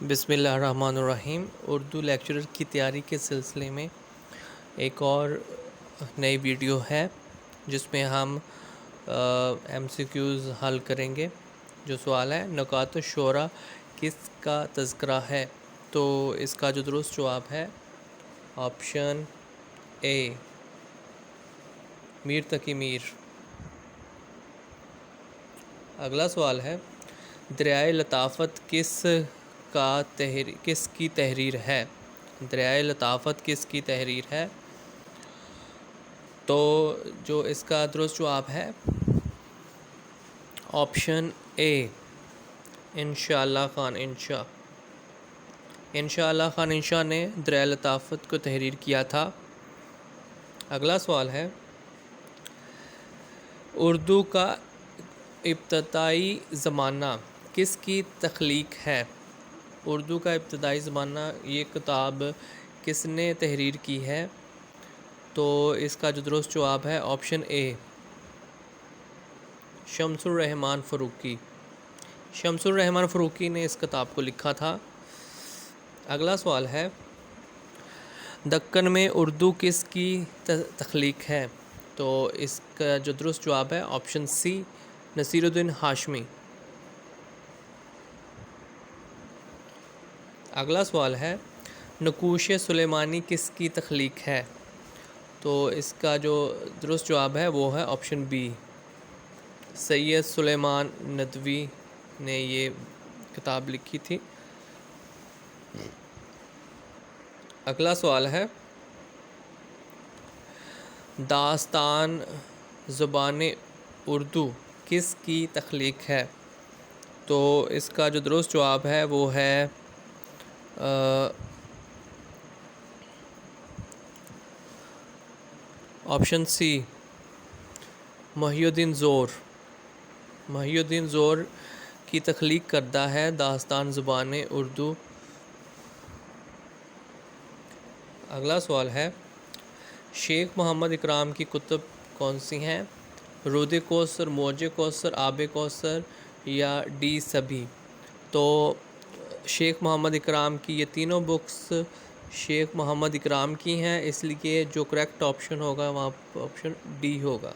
بسم اللہ الرحمن الرحیم۔ اردو لیکچرر کی تیاری کے سلسلے میں ایک اور نئی ویڈیو ہے جس میں ہم ایم سی کیوز حل کریں گے۔ جو سوال ہے، نکات الشعراء کس کا تذکرہ ہے؟ تو اس کا جو درست جواب ہے آپشن اے، میر تقی میر۔ اگلا سوال ہے، دریائے لطافت کس کی تحریر ہے؟ دریائے لطافت کس کی تحریر ہے؟ تو جو اس کا درست جواب ہے آپشن اے، انشاءاللہ خان انشا۔ انشاءاللہ خان انشا نے دریائے لطافت کو تحریر کیا تھا۔ اگلا سوال ہے، اردو کا ابتدائی زمانہ کس کی تخلیق ہے؟ اردو کا ابتدائی زمانہ، یہ کتاب کس نے تحریر کی ہے؟ تو اس کا جو درست جواب ہے آپشن اے، شمس الرحمن فاروقی۔ شمس الرحمن فاروقی نے اس کتاب کو لکھا تھا۔ اگلا سوال ہے، دکن میں اردو کس کی تخلیق ہے؟ تو اس کا جو درست جواب ہے آپشن سی، نصیر الدین ہاشمی۔ اگلا سوال ہے، نقوش سلیمانی کس کی تخلیق ہے؟ تو اس کا جو درست جواب ہے وہ ہے آپشن بی، سید سلیمان ندوی نے یہ کتاب لکھی تھی۔ اگلا سوال ہے، داستان زبان اردو کس کی تخلیق ہے؟ تو اس کا جو درست جواب ہے وہ ہے آپشن سی، محی الدین زور۔ محی الدین زور کی تخلیق کردہ ہے داستان زبان اردو۔ اگلا سوال ہے، شیخ محمد اکرام کی کتب کون سی ہیں؟ رود کوثر، موج کوثر، آب کوثر یا ڈی سبھی؟ تو شیخ محمد اکرام کی یہ تینوں بکس شیخ محمد اکرام کی ہیں، اس لیے جو کریکٹ آپشن ہوگا وہاں آپشن ڈی ہوگا۔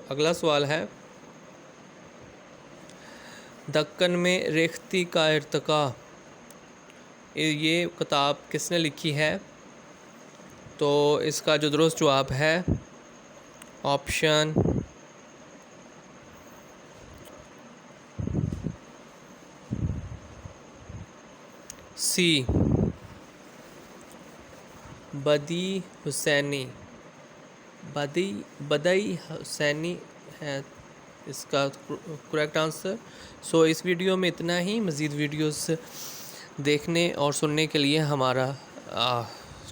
اگلا سوال ہے، دکن میں ریختہ کا ارتقاء، یہ کتاب کس نے لکھی ہے؟ تو اس کا جو درست جواب ہے آپشن سی، بدیع حسینی۔ بدیع حسینی ہے اس کا کریکٹ آنسر۔ اس ویڈیو میں اتنا ہی۔ مزید ویڈیوز دیکھنے اور سننے کے لیے ہمارا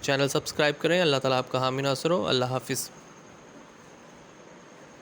چینل سبسکرائب کریں۔ اللہ تعالیٰ آپ کا حامی ناصر ہو۔ اللہ حافظ۔